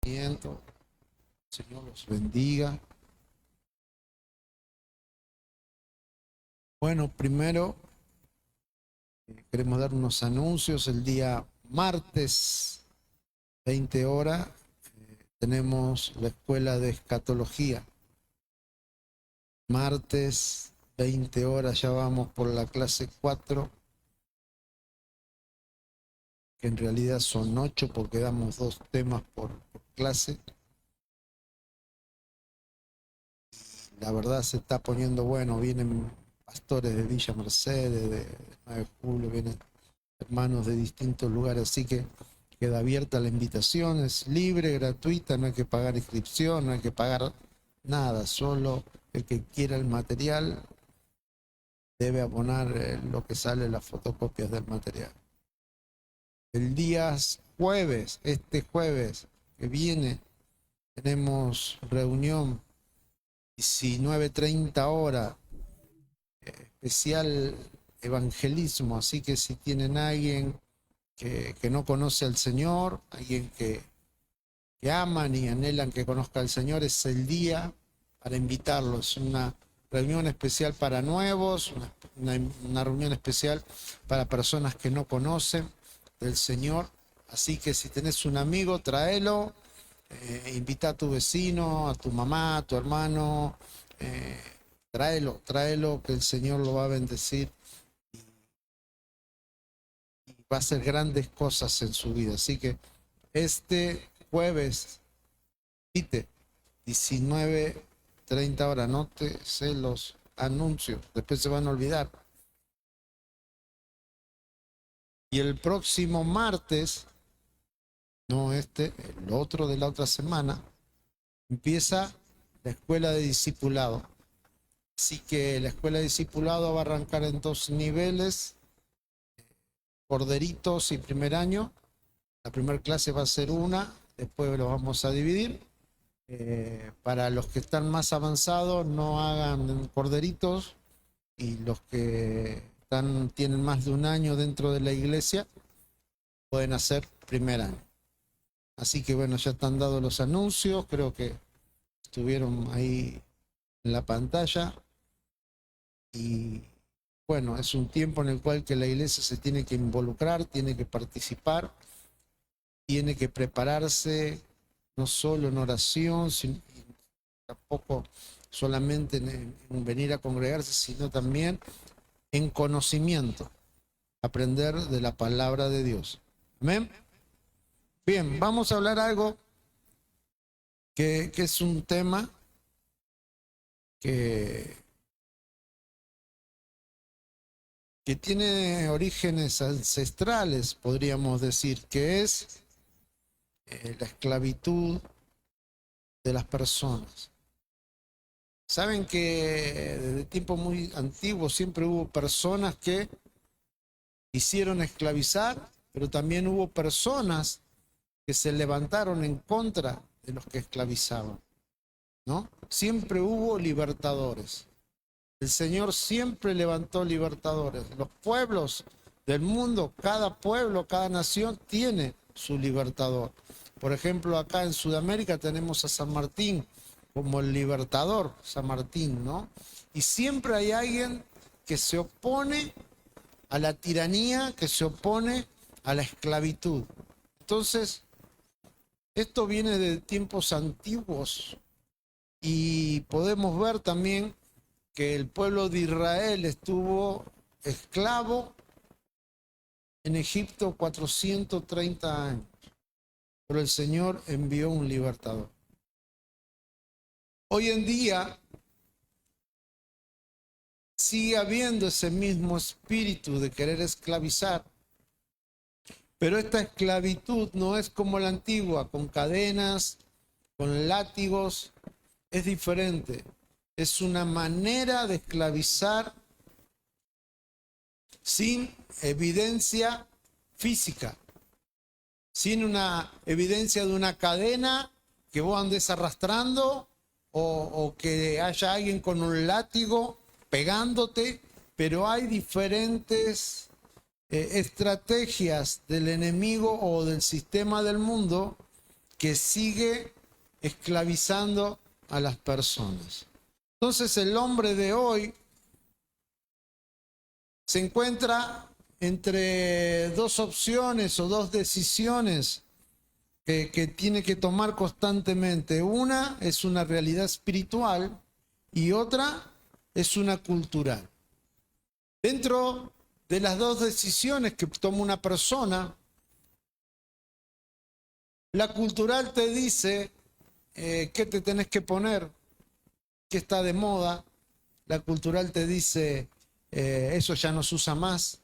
Señor los bendiga. Bueno, primero queremos dar unos anuncios. El día martes, 20 horas, tenemos la escuela de escatología. Martes, 20 horas, ya vamos por la clase 4, que en realidad son 8 porque damos 2 temas por clase. La verdad se está poniendo bueno, vienen pastores de Villa Mercedes, de 9 de julio, vienen hermanos de distintos lugares, así que queda abierta la invitación, es libre, gratuita, no hay que pagar inscripción, no hay que pagar nada, solo el que quiera el material debe abonar lo que sale las fotocopias del material. El día jueves, este jueves que viene, tenemos reunión 19:30 horas, especial evangelismo, así que si tienen a alguien que no conoce al Señor, alguien que aman y anhelan que conozca al Señor, es el día para invitarlos. Una reunión especial para nuevos, una reunión especial para personas que no conocen del Señor. Así que si tenés un amigo, tráelo, invita a tu vecino, a tu mamá, a tu hermano, tráelo, que el Señor lo va a bendecir y va a hacer grandes cosas en su vida. Así que este jueves, 19:30 horas, nótese los anuncios, después se van a olvidar. Y el próximo martes, no este, el otro de la otra semana, empieza la escuela de discipulado. Así que la escuela de discipulado va a arrancar en 2 niveles, corderitos y primer año. La primera clase va a ser una, después lo vamos a dividir. Para los que están más avanzados, no hagan corderitos, y los que tienen más de un año dentro de la iglesia pueden hacer primer año. Así que bueno, ya están dados los anuncios, creo que estuvieron ahí en la pantalla. Y bueno, es un tiempo en el cual que la iglesia se tiene que involucrar, tiene que participar, tiene que prepararse no solo en oración, tampoco solamente en venir a congregarse, sino también en conocimiento, aprender de la palabra de Dios. Amén. Bien, vamos a hablar algo que es un tema que tiene orígenes ancestrales, podríamos decir, que es la esclavitud de las personas. Saben que desde tiempos muy antiguos siempre hubo personas que quisieron esclavizar, pero también hubo personas que se levantaron en contra de los que esclavizaban, ¿no? Siempre hubo libertadores. El Señor siempre levantó libertadores. Los pueblos del mundo, cada pueblo, cada nación tiene su libertador. Por ejemplo, acá en Sudamérica tenemos a San Martín como el libertador, San Martín, ¿no? Y siempre hay alguien que se opone a la tiranía, que se opone a la esclavitud. Entonces, esto viene de tiempos antiguos y podemos ver también que el pueblo de Israel estuvo esclavo en Egipto 430 años, pero el Señor envió un libertador. Hoy en día sigue habiendo ese mismo espíritu de querer esclavizar, pero esta esclavitud no es como la antigua, con cadenas, con látigos, es diferente. Es una manera de esclavizar sin evidencia física, sin una evidencia de una cadena que vos andes arrastrando o que haya alguien con un látigo pegándote, pero hay diferentes estrategias del enemigo o del sistema del mundo que sigue esclavizando a las personas. Entonces el hombre de hoy se encuentra entre dos opciones o dos decisiones que tiene que tomar constantemente. Una es una realidad espiritual y otra es una cultural. Dentro de las dos decisiones que toma una persona, la cultural te dice qué te tenés que poner, qué está de moda. La cultural te dice eso ya no se usa más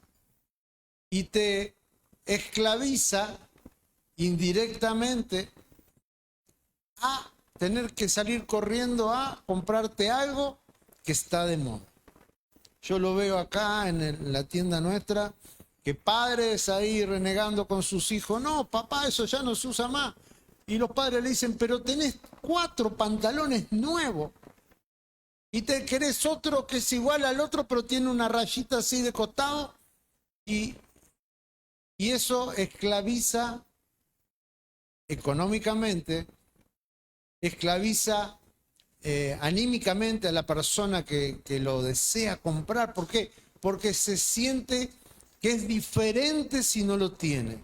y te esclaviza indirectamente a tener que salir corriendo a comprarte algo que está de moda. Yo lo veo acá en la tienda nuestra, que padres ahí renegando con sus hijos, no, papá, eso ya no se usa más. Y los padres le dicen, pero tenés 4 pantalones nuevos y te querés otro que es igual al otro, pero tiene una rayita así de costado, y eso esclaviza económicamente, esclaviza anímicamente a la persona que lo desea comprar. ¿Por qué? Porque se siente que es diferente si no lo tiene.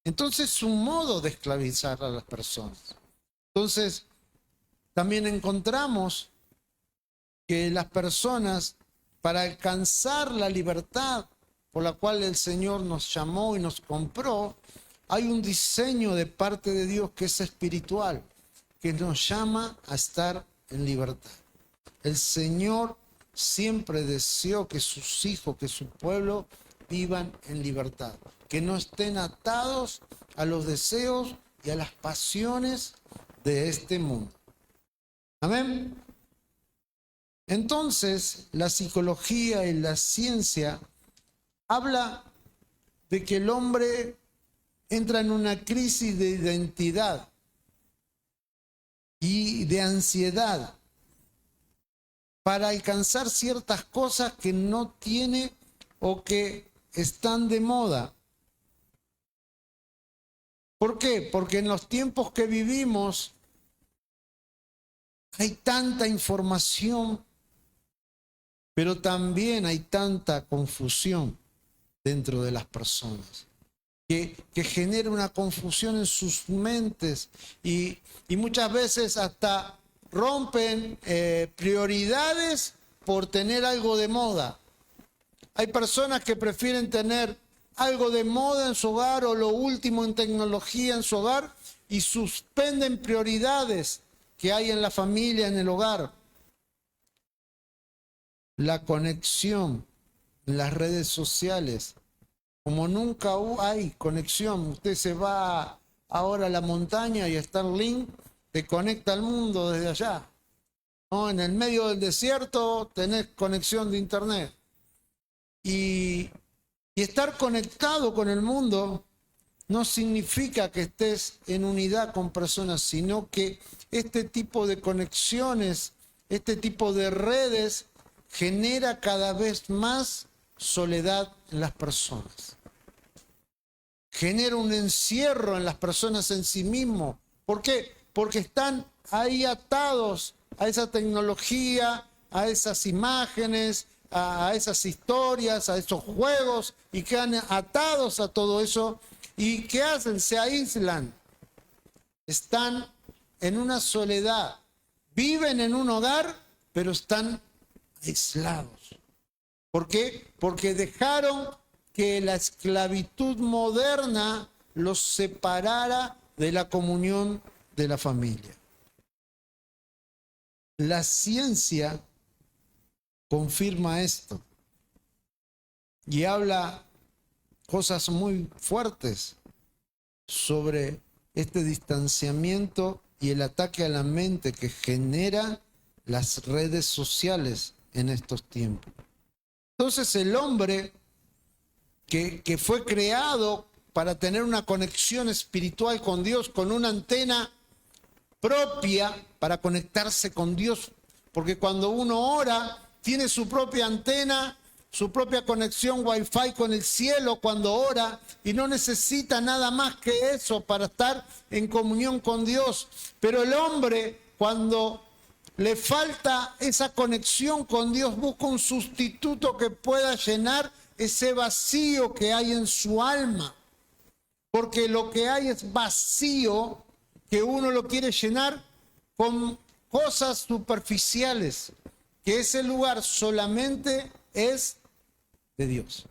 Entonces es un modo de esclavizar a las personas. Entonces también encontramos que las personas, para alcanzar la libertad por la cual el Señor nos llamó y nos compró, hay un diseño de parte de Dios que es espiritual, que nos llama a estar en libertad. El Señor siempre deseó que sus hijos, que su pueblo vivan en libertad, que no estén atados a los deseos y a las pasiones de este mundo. Amén. Entonces, la psicología y la ciencia habla de que el hombre entra en una crisis de identidad y de ansiedad para alcanzar ciertas cosas que no tiene o que están de moda. ¿Por qué? Porque en los tiempos que vivimos hay tanta información, pero también hay tanta confusión dentro de las personas, que genera una confusión en sus mentes y muchas veces hasta rompen prioridades por tener algo de moda. Hay personas que prefieren tener algo de moda en su hogar o lo último en tecnología en su hogar y suspenden prioridades que hay en la familia, en el hogar. La conexión en las redes sociales, como nunca hay conexión. Usted se va ahora a la montaña y Starlink te conecta al mundo desde allá, ¿no? En el medio del desierto tenés conexión de internet. Y estar conectado con el mundo no significa que estés en unidad con personas, sino que este tipo de conexiones, este tipo de redes genera cada vez más soledad en las personas. Genera un encierro en las personas en sí mismo. ¿Por qué? Porque están ahí atados a esa tecnología, a esas imágenes, a esas historias, a esos juegos, y quedan atados a todo eso. ¿Y qué hacen? Se aíslan. Están en una soledad. Viven en un hogar, pero están aislados. ¿Por qué? Porque dejaron que la esclavitud moderna los separara de la comunión de la familia. La ciencia confirma esto y habla cosas muy fuertes sobre este distanciamiento y el ataque a la mente que genera las redes sociales en estos tiempos. Entonces el hombre que fue creado para tener una conexión espiritual con Dios, con una antena propia para conectarse con Dios, porque cuando uno ora tiene su propia antena, su propia conexión Wi-Fi con el cielo cuando ora y no necesita nada más que eso para estar en comunión con Dios. Pero el hombre, cuando le falta esa conexión con Dios, busca un sustituto que pueda llenar ese vacío que hay en su alma. Porque lo que hay es vacío que uno lo quiere llenar con cosas superficiales, que ese lugar solamente es de Dios.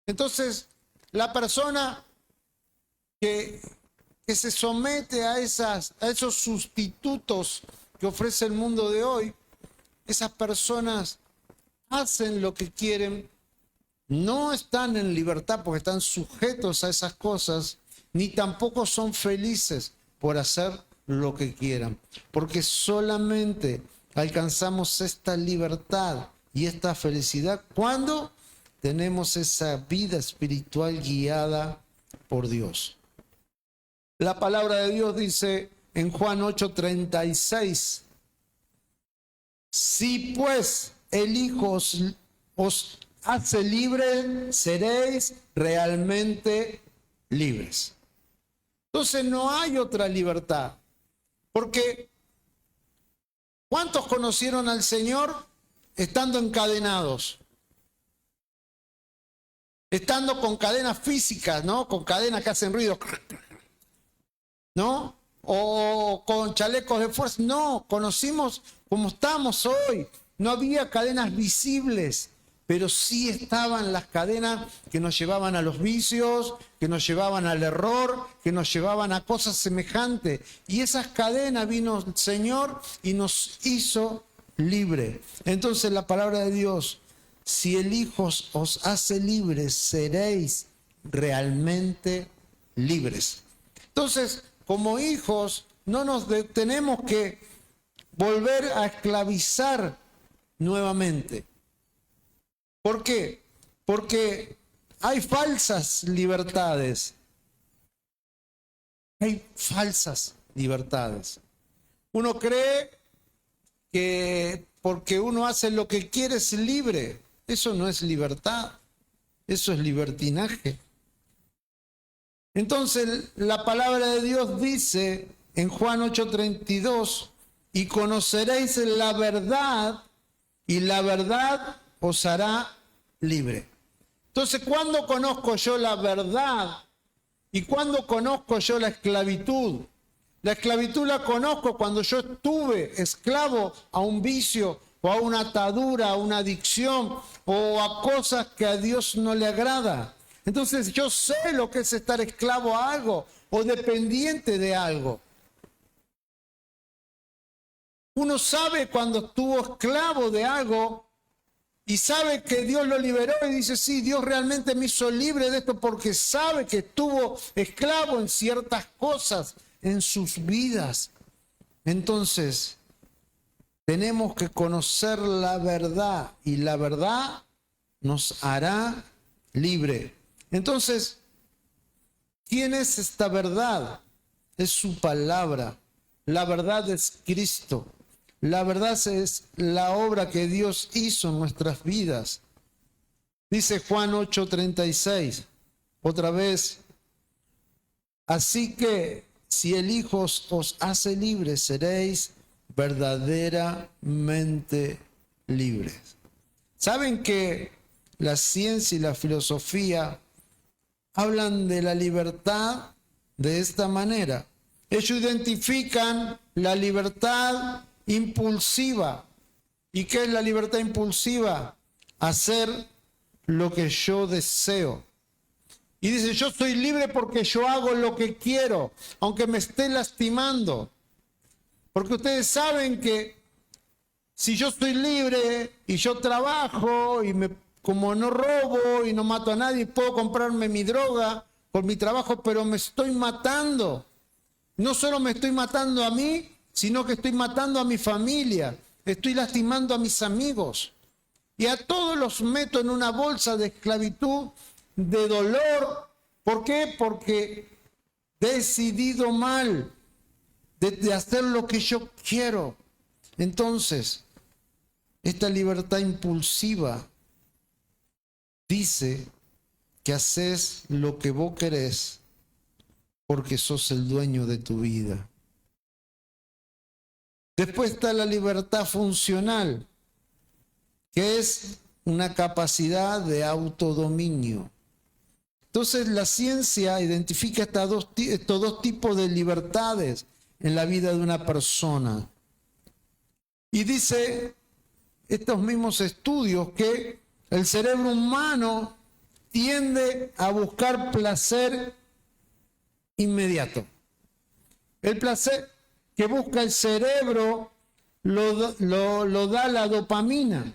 Entonces, la persona que se somete a esos sustitutos que ofrece el mundo de hoy, esas personas hacen lo que quieren, no están en libertad porque están sujetos a esas cosas, ni tampoco son felices por hacer lo que quieran, porque solamente alcanzamos esta libertad y esta felicidad cuando tenemos esa vida espiritual guiada por Dios. La palabra de Dios dice en Juan 8:36, si pues el Hijo os hace libre, seréis realmente libres. Entonces no hay otra libertad, porque ¿cuántos conocieron al Señor estando encadenados? Estando con cadenas físicas, ¿no? Con cadenas que hacen ruido, ¿no? O con chalecos de fuerza. No, conocimos como estamos hoy. No había cadenas visibles, pero sí estaban las cadenas que nos llevaban a los vicios, que nos llevaban al error, que nos llevaban a cosas semejantes. Y esas cadenas vino el Señor y nos hizo libre. Entonces la palabra de Dios, si el Hijo os hace libres, seréis realmente libres. Entonces, como hijos, no nos tenemos que volver a esclavizar nuevamente. ¿Por qué? Porque hay falsas libertades. Hay falsas libertades. Uno cree que porque uno hace lo que quiere es libre. Eso no es libertad. Eso es libertinaje. Entonces la palabra de Dios dice en Juan 8:32, y conoceréis la verdad, y la verdad os hará libre. Entonces, ¿cuándo conozco yo la verdad? ¿Y cuándo conozco yo la esclavitud? La esclavitud la conozco cuando yo estuve esclavo a un vicio o a una atadura, a una adicción o a cosas que a Dios no le agrada. Entonces yo sé lo que es estar esclavo a algo o dependiente de algo. Uno sabe cuando estuvo esclavo de algo y sabe que Dios lo liberó y dice, sí, Dios realmente me hizo libre de esto porque sabe que estuvo esclavo en ciertas cosas en sus vidas. Entonces, tenemos que conocer la verdad y la verdad nos hará libre. Entonces, ¿quién es esta verdad? Es su palabra. La verdad es Cristo. La verdad es la obra que Dios hizo en nuestras vidas. Dice Juan 8:36, otra vez, así que si el Hijo os hace libres, seréis verdaderamente libres. ¿Saben que la ciencia y la filosofía hablan de la libertad de esta manera? Ellos identifican la libertad impulsiva. ¿Y qué es la libertad impulsiva? Hacer lo que yo deseo. Y dice, yo soy libre porque yo hago lo que quiero, aunque me esté lastimando. Porque ustedes saben que si yo estoy libre y yo trabajo y como no robo y no mato a nadie, puedo comprarme mi droga por mi trabajo, pero me estoy matando. No solo me estoy matando a mí, sino que estoy matando a mi familia, estoy lastimando a mis amigos. Y a todos los meto en una bolsa de esclavitud, de dolor. ¿Por qué? Porque he decidido mal de hacer lo que yo quiero. Entonces, esta libertad impulsiva dice que haces lo que vos querés porque sos el dueño de tu vida. Después está la libertad funcional, que es una capacidad de autodominio. Entonces la ciencia identifica estos dos tipos de libertades en la vida de una persona. Y dice estos mismos estudios que el cerebro humano tiende a buscar placer inmediato. El placer que busca el cerebro lo da la dopamina.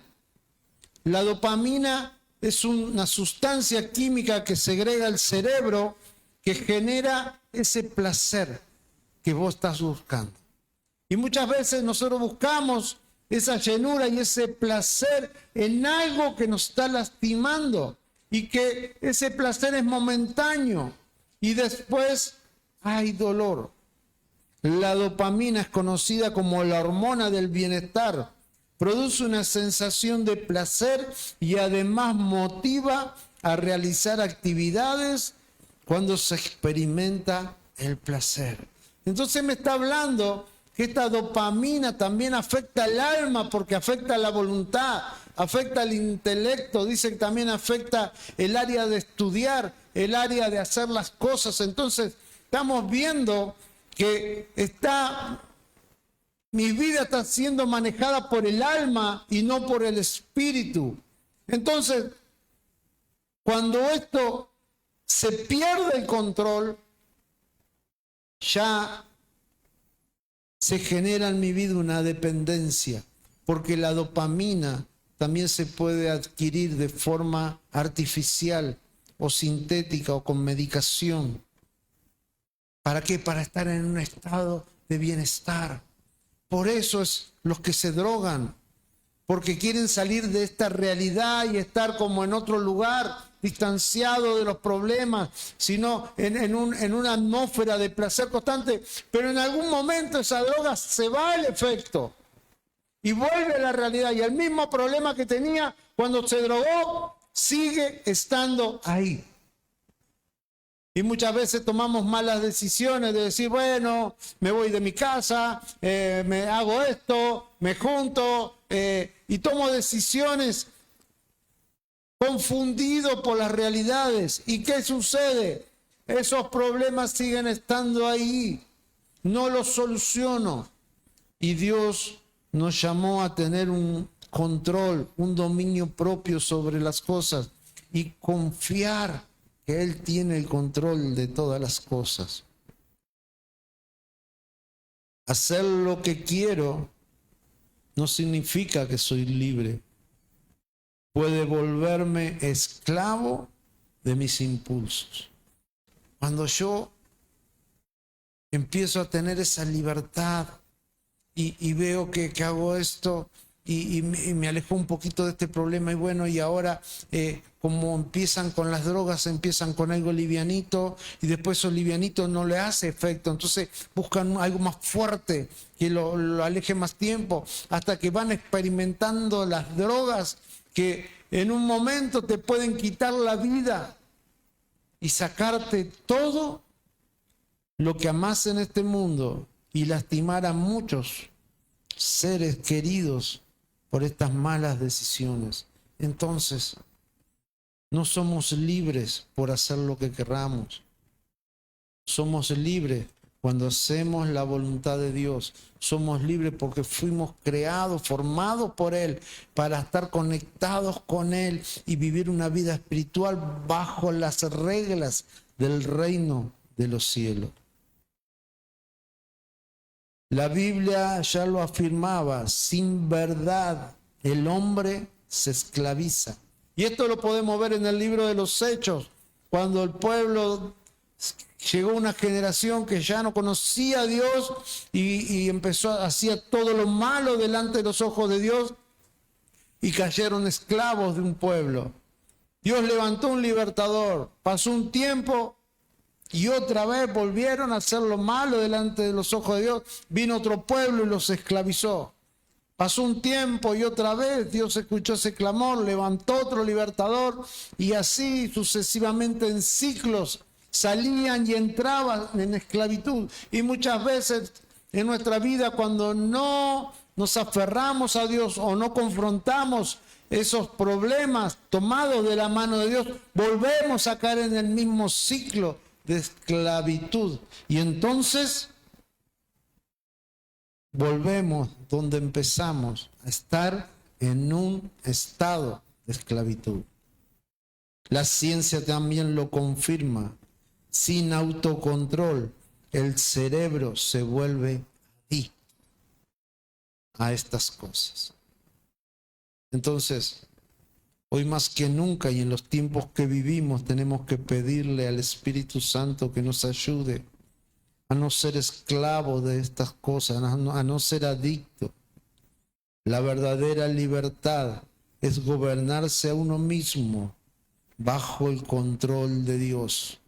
La dopamina es una sustancia química que segrega el cerebro que genera ese placer que vos estás buscando. Y muchas veces nosotros buscamos esa llenura y ese placer en algo que nos está lastimando y que ese placer es momentáneo y después hay dolor. La dopamina es conocida como la hormona del bienestar. Produce una sensación de placer y además motiva a realizar actividades cuando se experimenta el placer. Entonces me está hablando que esta dopamina también afecta al alma porque afecta la voluntad, afecta al intelecto, dice que también afecta el área de estudiar, el área de hacer las cosas. Entonces estamos viendo que mi vida está siendo manejada por el alma y no por el espíritu. Entonces, cuando esto se pierde el control, ya se genera en mi vida una dependencia, porque la dopamina también se puede adquirir de forma artificial o sintética o con medicación. ¿Para qué? Para estar en un estado de bienestar. Por eso es los que se drogan, porque quieren salir de esta realidad y estar como en otro lugar, distanciado de los problemas, sino en una atmósfera de placer constante. Pero en algún momento esa droga se va el efecto y vuelve a la realidad. Y el mismo problema que tenía cuando se drogó sigue estando ahí. Y muchas veces tomamos malas decisiones de decir, bueno, me voy de mi casa, me hago esto, me junto, y tomo decisiones confundido por las realidades. ¿Y qué sucede? Esos problemas siguen estando ahí. No los soluciono. Y Dios nos llamó a tener un control, un dominio propio sobre las cosas y confiar que Él tiene el control de todas las cosas. Hacer lo que quiero no significa que soy libre. Puede volverme esclavo de mis impulsos. Cuando yo empiezo a tener esa libertad y veo que hago esto y me alejo un poquito de este problema y bueno, y ahora como empiezan con las drogas, empiezan con algo livianito y después eso livianito no le hace efecto, entonces buscan algo más fuerte que lo aleje más tiempo, hasta que van experimentando las drogas que en un momento te pueden quitar la vida y sacarte todo lo que amás en este mundo y lastimar a muchos seres queridos por estas malas decisiones. Entonces, no somos libres por hacer lo que querramos. Somos libres cuando hacemos la voluntad de Dios. Somos libres porque fuimos creados, formados por Él, para estar conectados con Él y vivir una vida espiritual bajo las reglas del reino de los cielos. La Biblia ya lo afirmaba, sin verdad el hombre se esclaviza. Y esto lo podemos ver en el libro de los Hechos, cuando el pueblo llegó una generación que ya no conocía a Dios y hacía todo lo malo delante de los ojos de Dios y cayeron esclavos de un pueblo. Dios levantó un libertador, pasó un tiempo y otra vez volvieron a hacer lo malo delante de los ojos de Dios. Vino otro pueblo y los esclavizó. Pasó un tiempo y otra vez Dios escuchó ese clamor, levantó otro libertador y así sucesivamente en ciclos salían y entraban en esclavitud. Y muchas veces en nuestra vida cuando no nos aferramos a Dios o no confrontamos esos problemas tomados de la mano de Dios, volvemos a caer en el mismo ciclo de esclavitud. Y entonces volvemos donde empezamos a estar en un estado de esclavitud. La ciencia también lo confirma. Sin autocontrol, el cerebro se vuelve adicto a estas cosas. Entonces, hoy más que nunca y en los tiempos que vivimos, tenemos que pedirle al Espíritu Santo que nos ayude a no ser esclavo de estas cosas, a no ser adicto. La verdadera libertad es gobernarse a uno mismo bajo el control de Dios.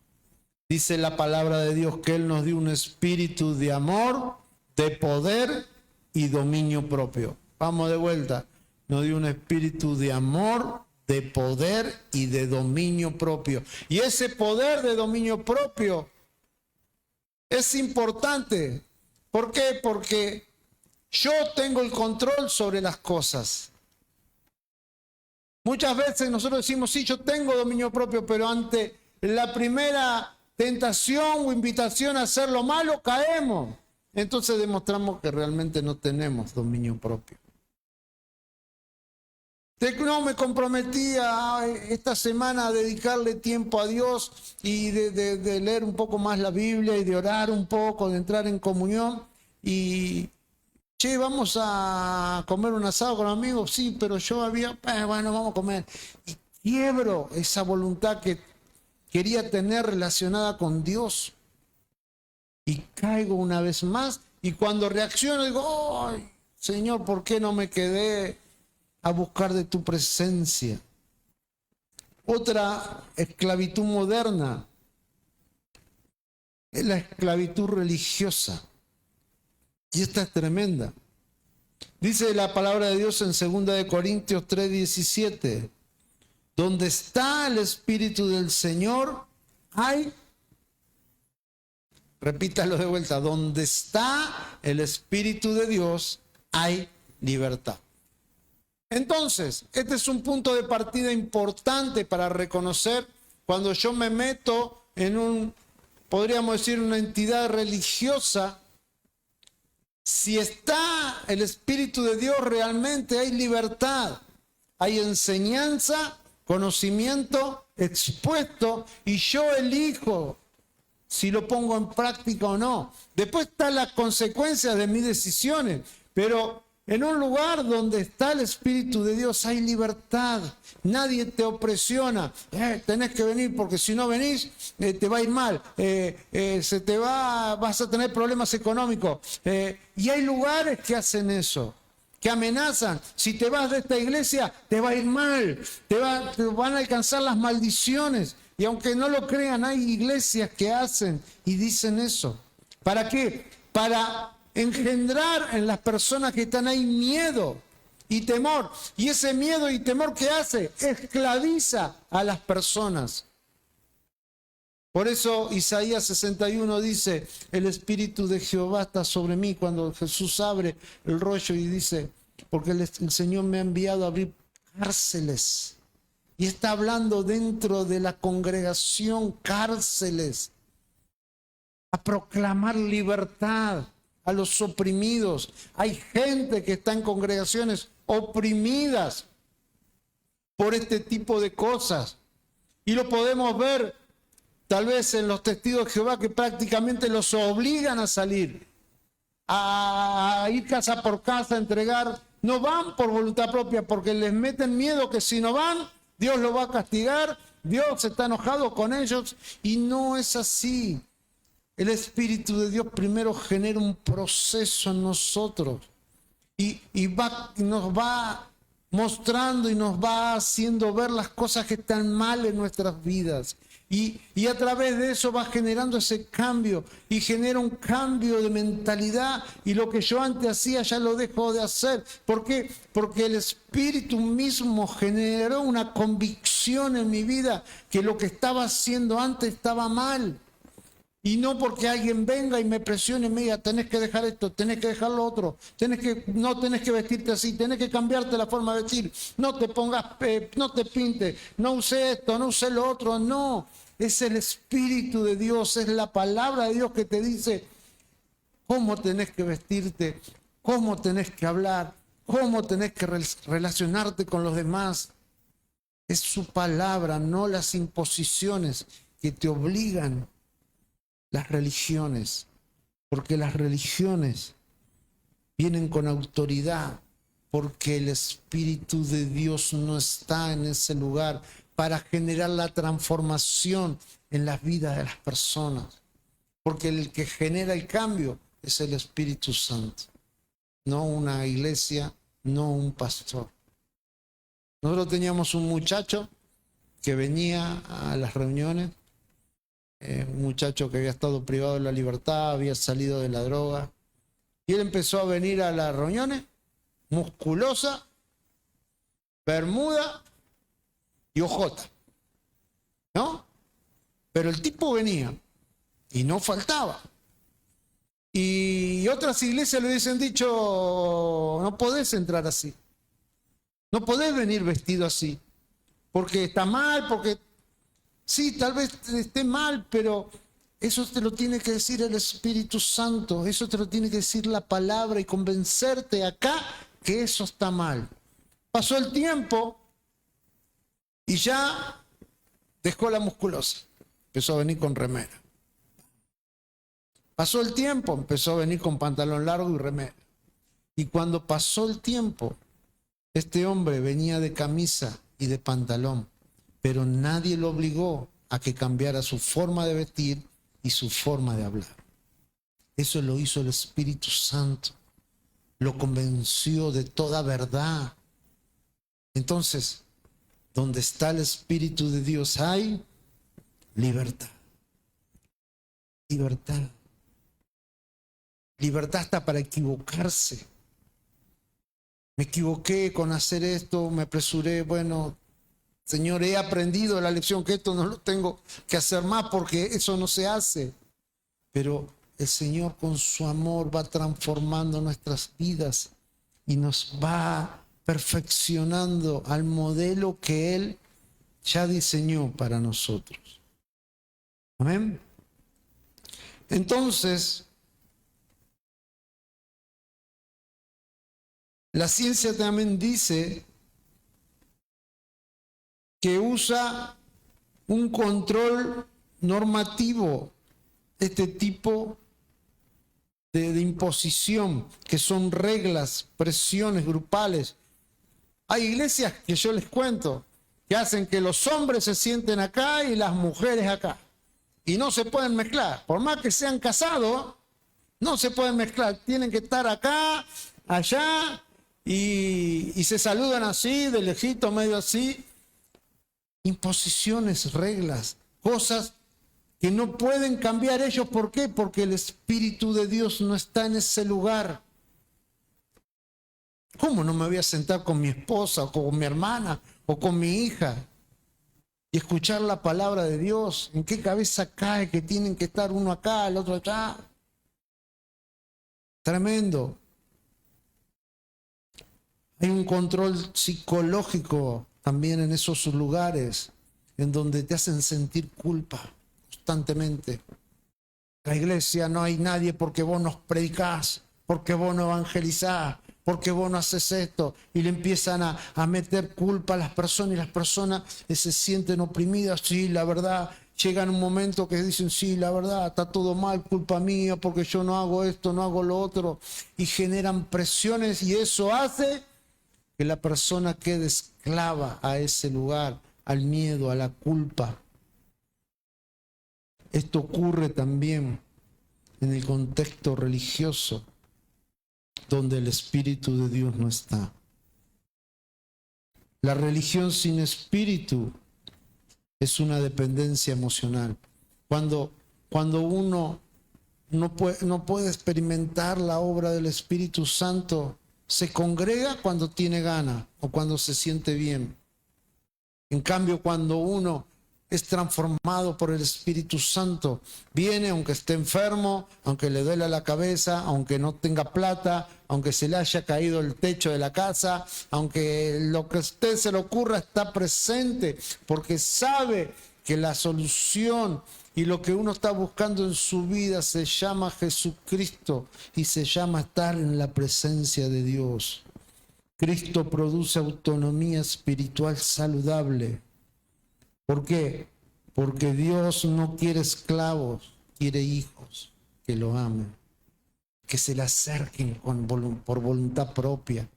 Dice la palabra de Dios que Él nos dio un espíritu de amor, de poder y dominio propio. Vamos de vuelta. Nos dio un espíritu de amor, de poder y de dominio propio. Y ese poder de dominio propio es importante. ¿Por qué? Porque yo tengo el control sobre las cosas. Muchas veces nosotros decimos, sí, yo tengo dominio propio, pero ante la primera tentación o invitación a hacer lo malo, caemos. Entonces demostramos que realmente no tenemos dominio propio. No me comprometí esta semana a dedicarle tiempo a Dios y de leer un poco más la Biblia y de orar un poco, de entrar en comunión. Y, che, vamos a comer un asado con amigos. Sí, pero yo bueno, vamos a comer. Y quiebro esa voluntad que quería tener relacionada con Dios. Y caigo una vez más. Y cuando reacciono digo, ¡ay, Señor, ¿por qué no me quedé a buscar de tu presencia? Otra esclavitud moderna es la esclavitud religiosa. Y esta es tremenda. Dice la palabra de Dios en 2 Corintios 3:17. Donde está el Espíritu del Señor, hay, repítalo de vuelta, donde está el Espíritu de Dios, hay libertad. Entonces, este es un punto de partida importante para reconocer cuando yo me meto en podríamos decir, una entidad religiosa. Si está el Espíritu de Dios, realmente hay libertad, hay enseñanza, conocimiento expuesto y yo elijo si lo pongo en práctica o no. Después están las consecuencias de mis decisiones, pero en un lugar donde está el Espíritu de Dios hay libertad. Nadie te opresiona. Tenés que venir porque si no venís te va a ir mal. Vas a tener problemas económicos. Y hay lugares que hacen eso, que amenazan. Si te vas de esta iglesia te va a ir mal. Te van a alcanzar las maldiciones. Y aunque no lo crean, hay iglesias que hacen y dicen eso. ¿Para qué? Para engendrar en las personas que están ahí miedo y temor. Y ese miedo y temor que hace, esclaviza a las personas. Por eso Isaías 61 dice, el Espíritu de Jehová está sobre mí, cuando Jesús abre el rollo y dice, porque el Señor me ha enviado a abrir cárceles. Y está hablando dentro de la congregación, cárceles, a proclamar libertad a los oprimidos. Hay gente que está en congregaciones oprimidas por este tipo de cosas. Y lo podemos ver tal vez en los testigos de Jehová, que prácticamente los obligan a salir, a ir casa por casa, a entregar. No van por voluntad propia porque les meten miedo que si no van, Dios los va a castigar, Dios está enojado con ellos. Y no es así. El Espíritu de Dios primero genera un proceso en nosotros y nos va mostrando y nos va haciendo ver las cosas que están mal en nuestras vidas. Y a través de eso va generando ese cambio y genera un cambio de mentalidad, y lo que yo antes hacía ya lo dejo de hacer. ¿Por qué? Porque el Espíritu mismo generó una convicción en mi vida que lo que estaba haciendo antes estaba mal. Y no porque alguien venga y me presione y me diga, tenés que dejar esto, tenés que dejar lo otro, no tenés que vestirte así, tenés que cambiarte la forma de vestir, no te pongas, no te pintes, no use esto, no use lo otro. No, es el Espíritu de Dios, es la palabra de Dios que te dice cómo tenés que vestirte, cómo tenés que hablar, cómo tenés que relacionarte con los demás. Es su palabra, no las imposiciones que te obligan las religiones, porque las religiones vienen con autoridad, porque el Espíritu de Dios no está en ese lugar para generar la transformación en las vidas de las personas, porque el que genera el cambio es el Espíritu Santo, no una iglesia, no un pastor. Nosotros teníamos un muchacho que venía a las reuniones, un muchacho que había estado privado de la libertad, había salido de la droga, y él empezó a venir a las reuniones, musculosa, bermuda y ojota, ¿no? Pero el tipo venía y no faltaba. Y otras iglesias le hubiesen dicho, no podés entrar así, no podés venir vestido así, porque está mal, porque sí, tal vez esté mal, pero eso te lo tiene que decir el Espíritu Santo, eso te lo tiene que decir la palabra y convencerte acá que eso está mal. Pasó el tiempo y ya dejó la musculosa, empezó a venir con remera. Pasó el tiempo, empezó a venir con pantalón largo y remera. Y cuando pasó el tiempo, este hombre venía de camisa y de pantalón, pero nadie lo obligó a que cambiara su forma de vestir y su forma de hablar. Eso lo hizo el Espíritu Santo, lo convenció de toda verdad. Entonces, donde está el Espíritu de Dios hay libertad. Libertad. Libertad hasta para equivocarse. Me equivoqué con hacer esto, me apresuré, bueno, Señor, he aprendido la lección que esto no lo tengo que hacer más porque eso no se hace. Pero el Señor con su amor va transformando nuestras vidas y nos va perfeccionando al modelo que Él ya diseñó para nosotros. Amén. Entonces, la ciencia también dice que usa un control normativo, este tipo de imposición, que son reglas, presiones grupales. Hay iglesias que yo les cuento, que hacen que los hombres se sienten acá y las mujeres acá. Y no se pueden mezclar. Por más que sean casados, no se pueden mezclar. Tienen que estar acá, allá, y se saludan así, de lejito, medio así. Imposiciones, reglas, cosas que no pueden cambiar ellos. ¿Por qué? Porque el Espíritu de Dios no está en ese lugar. ¿Cómo no me voy a sentar con mi esposa o con mi hermana o con mi hija y escuchar la palabra de Dios? ¿En qué cabeza cae que tienen que estar uno acá, el otro allá? Tremendo. Hay un control psicológico también en esos lugares en donde te hacen sentir culpa constantemente. La iglesia no hay nadie porque vos no predicás, porque vos no evangelizás, porque vos no haces esto, y le empiezan a meter culpa a las personas, y las personas se sienten oprimidas. Sí, la verdad, llegan un momento que dicen, sí, la verdad, está todo mal, culpa mía, porque yo no hago esto, no hago lo otro, y generan presiones, y eso hace que la persona quede esclava a ese lugar, al miedo, a la culpa. Esto ocurre también en el contexto religioso, donde el Espíritu de Dios no está. La religión sin espíritu es una dependencia emocional. Cuando uno no puede experimentar la obra del Espíritu Santo, se congrega cuando tiene gana o cuando se siente bien. En cambio, cuando uno es transformado por el Espíritu Santo, viene aunque esté enfermo, aunque le duela la cabeza, aunque no tenga plata, aunque se le haya caído el techo de la casa, aunque lo que a usted se le ocurra, está presente, porque sabe que la solución y lo que uno está buscando en su vida se llama Jesucristo y se llama estar en la presencia de Dios. Cristo produce autonomía espiritual saludable. ¿Por qué? Porque Dios no quiere esclavos, quiere hijos que lo amen, que se le acerquen por voluntad propia,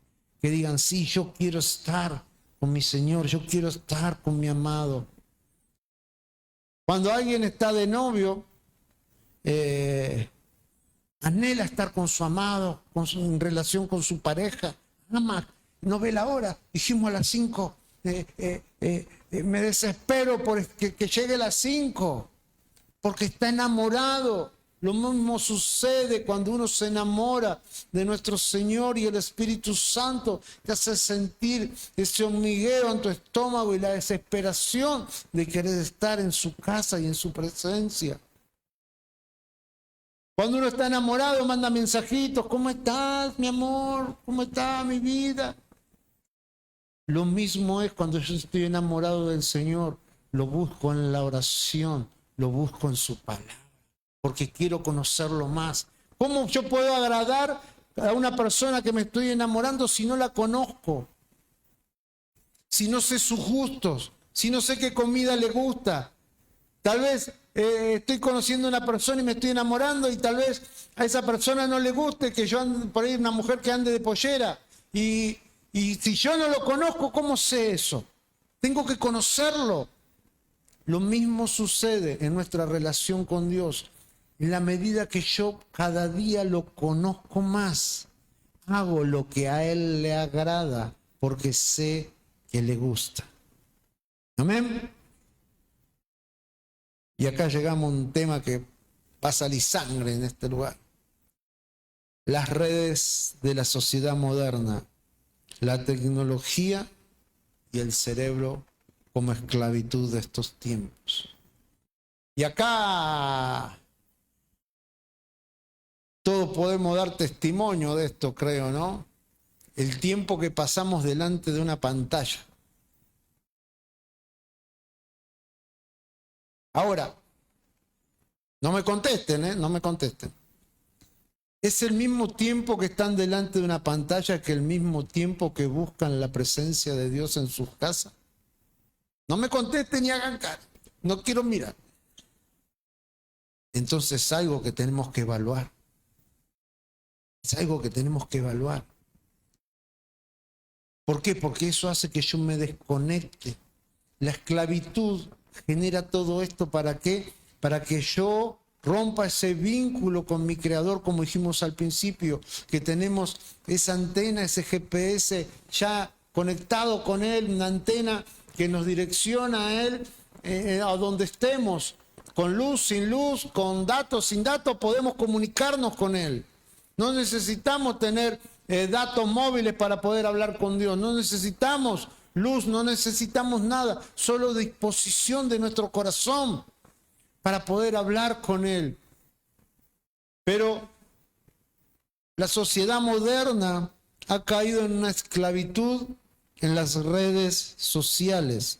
que digan, sí, yo quiero estar con mi Señor, yo quiero estar con mi amado. Cuando alguien está de novio, anhela estar con su amado, en relación con su pareja, ama, no ve la hora, dijimos a las 5, me desespero por que llegue a las 5, porque está enamorado. Lo mismo sucede cuando uno se enamora de nuestro Señor y el Espíritu Santo te hace sentir ese hormigueo en tu estómago y la desesperación de querer estar en su casa y en su presencia. Cuando uno está enamorado manda mensajitos, ¿cómo estás, mi amor? ¿Cómo está mi vida? Lo mismo es cuando yo estoy enamorado del Señor, lo busco en la oración, lo busco en su palabra, porque quiero conocerlo más. ¿Cómo yo puedo agradar a una persona que me estoy enamorando si no la conozco? Si no sé sus gustos, si no sé qué comida le gusta. Tal vez estoy conociendo a una persona y me estoy enamorando y tal vez a esa persona no le guste que yo ande por ahí, una mujer que ande de pollera. Y si yo no lo conozco, ¿cómo sé eso? Tengo que conocerlo. Lo mismo sucede en nuestra relación con Dios. En la medida que yo cada día lo conozco más, hago lo que a Él le agrada porque sé que le gusta. Amén. Y acá llegamos a un tema que va a salir sangre en este lugar. Las redes de la sociedad moderna, la tecnología y el cerebro como esclavitud de estos tiempos. Y acá todos podemos dar testimonio de esto, creo, ¿no? El tiempo que pasamos delante de una pantalla. Ahora, no me contesten, ¿eh? No me contesten. ¿Es el mismo tiempo que están delante de una pantalla que el mismo tiempo que buscan la presencia de Dios en sus casas? No me contesten ni hagan cara. No quiero mirar. Entonces es algo que tenemos que evaluar. Es algo que tenemos que evaluar. ¿Por qué? Porque eso hace que yo me desconecte. La esclavitud genera todo esto, ¿para qué? Para que yo rompa ese vínculo con mi Creador, como dijimos al principio, que tenemos esa antena, ese GPS ya conectado con Él, una antena que nos direcciona a Él, a donde estemos, con luz, sin luz, con datos, sin datos, podemos comunicarnos con Él. No necesitamos tener datos móviles para poder hablar con Dios, no necesitamos luz, no necesitamos nada, solo disposición de nuestro corazón para poder hablar con Él. Pero la sociedad moderna ha caído en una esclavitud en las redes sociales.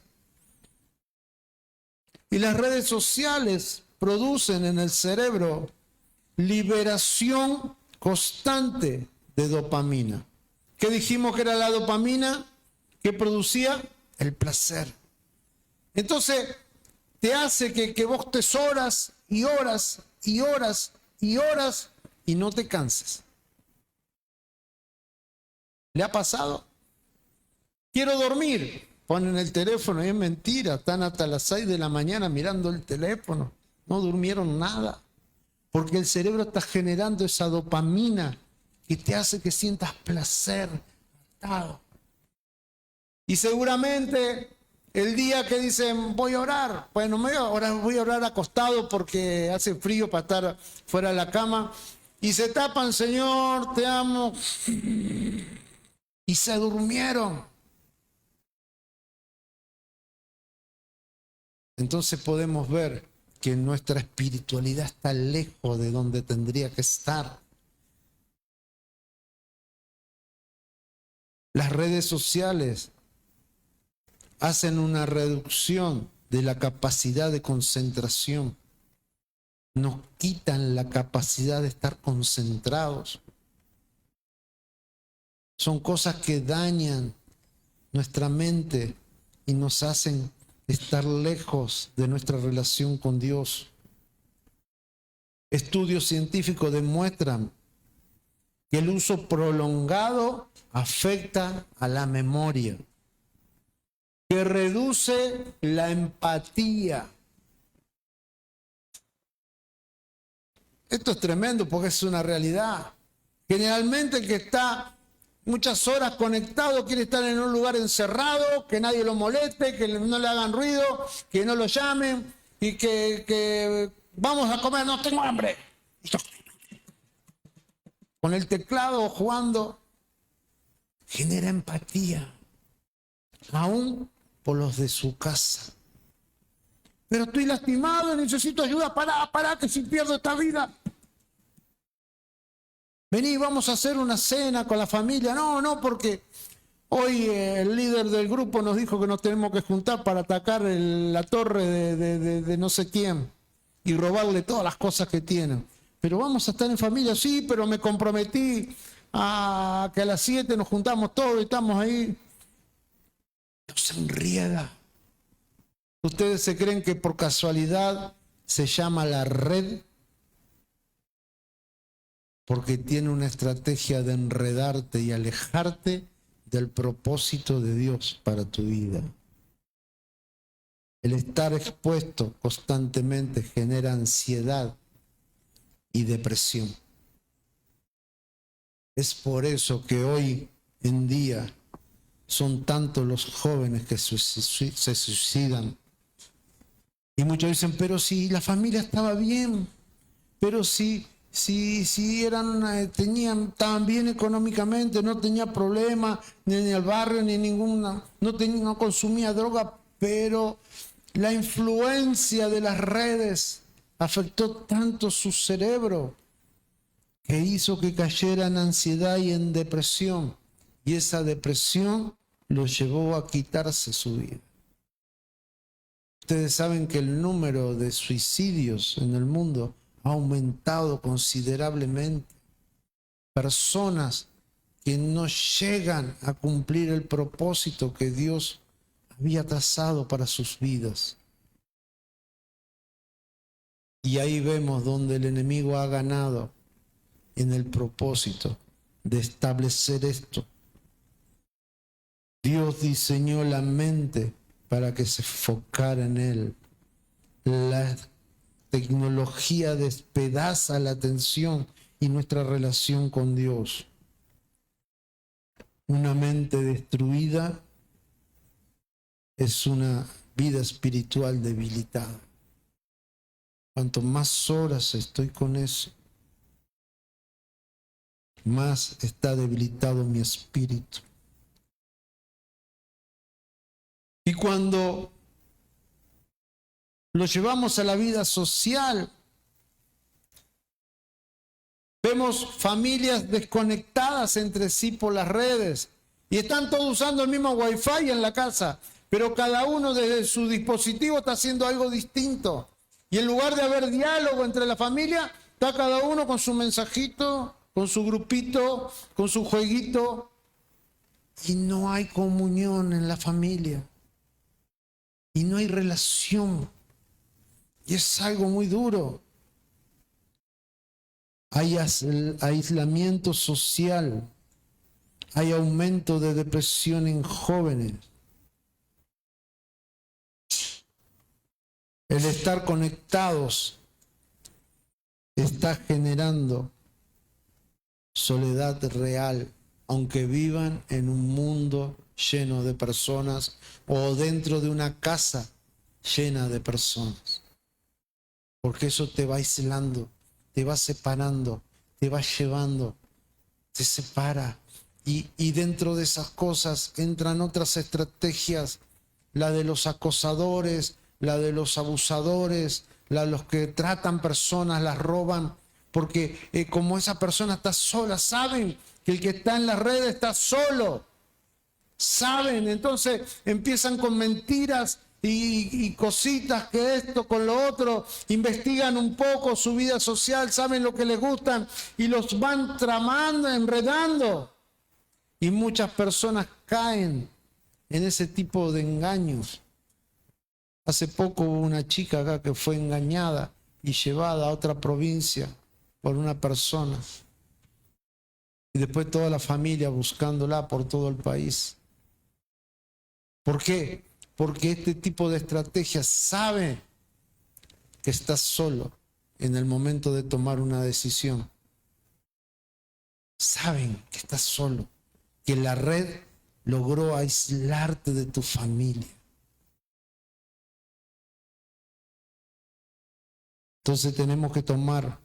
Y las redes sociales producen en el cerebro liberación constante de dopamina. ¿Qué dijimos que era la dopamina? ¿Qué producía? El placer. Entonces, te hace que vos estés horas y horas y horas y horas y no te canses. ¿Le ha pasado? Quiero dormir. Ponen el teléfono y es mentira. Están hasta las 6 de la mañana mirando el teléfono. No durmieron nada. Porque el cerebro está generando esa dopamina que te hace que sientas placer. Y seguramente el día que dicen voy a orar, bueno, voy a orar acostado porque hace frío para estar fuera de la cama, y se tapan, Señor, te amo, y se durmieron. Entonces podemos ver que nuestra espiritualidad está lejos de donde tendría que estar. Las redes sociales hacen una reducción de la capacidad de concentración. Nos quitan la capacidad de estar concentrados. Son cosas que dañan nuestra mente y nos hacen estar lejos de nuestra relación con Dios. Estudios científicos demuestran que el uso prolongado afecta a la memoria, que reduce la empatía. Esto es tremendo porque es una realidad. Generalmente el que está muchas horas conectado quiere estar en un lugar encerrado, que nadie lo moleste, que no le hagan ruido, que no lo llamen y que vamos a comer, no tengo hambre. Con el teclado jugando, genera empatía, aún por los de su casa. Pero estoy lastimado, necesito ayuda, pará, que si pierdo esta vida. Vení, vamos a hacer una cena con la familia. No, porque hoy el líder del grupo nos dijo que nos tenemos que juntar para atacar la torre de no sé quién y robarle todas las cosas que tienen. Pero vamos a estar en familia, sí, pero me comprometí a que a las 7 nos juntamos todos y estamos ahí. Nos enrieda. ¿Ustedes se creen que por casualidad se llama la red? Porque tiene una estrategia de enredarte y alejarte del propósito de Dios para tu vida. El estar expuesto constantemente genera ansiedad y depresión. Es por eso que hoy en día son tantos los jóvenes que se suicidan. Y muchos dicen, pero si la familia estaba bien, pero si estaban bien económicamente, no tenía problema, ni en el barrio, ni ninguna, no consumía droga, pero la influencia de las redes afectó tanto su cerebro que hizo que cayera en ansiedad y en depresión. Y esa depresión lo llevó a quitarse su vida. Ustedes saben que el número de suicidios en el mundo ha aumentado considerablemente. Personas que no llegan a cumplir el propósito que Dios había trazado para sus vidas. Y ahí vemos donde el enemigo ha ganado en el propósito de establecer esto. Dios diseñó la mente para que se enfocara en Él. La tecnología despedaza la atención y nuestra relación con Dios. Una mente destruida es una vida espiritual debilitada. Cuanto más horas estoy con eso, más está debilitado mi espíritu. Y cuando lo llevamos a la vida social, vemos familias desconectadas entre sí por las redes y están todos usando el mismo wifi en la casa, pero cada uno desde su dispositivo está haciendo algo distinto. Y en lugar de haber diálogo entre la familia, está cada uno con su mensajito, con su grupito, con su jueguito, y no hay comunión en la familia. Y no hay relación. Y es algo muy duro. Hay aislamiento social. Hay aumento de depresión en jóvenes. El estar conectados está generando soledad real, aunque vivan en un mundo lleno de personas o dentro de una casa llena de personas. Porque eso te va aislando, te va separando, te va llevando, te separa. Y dentro de esas cosas entran otras estrategias, la de los acosadores, la de los abusadores, la de los que tratan personas, las roban, porque como esa persona está sola, saben que el que está en las redes está solo, saben, entonces empiezan con mentiras y cositas, que esto con lo otro, investigan un poco su vida social, saben lo que les gustan y los van tramando, enredando. Y muchas personas caen en ese tipo de engaños. Hace poco hubo una chica acá que fue engañada y llevada a otra provincia por una persona. Y después toda la familia buscándola por todo el país. ¿Por qué? Porque este tipo de estrategias sabe que estás solo en el momento de tomar una decisión. Saben que estás solo, que la red logró aislarte de tu familia. Entonces tenemos que tomar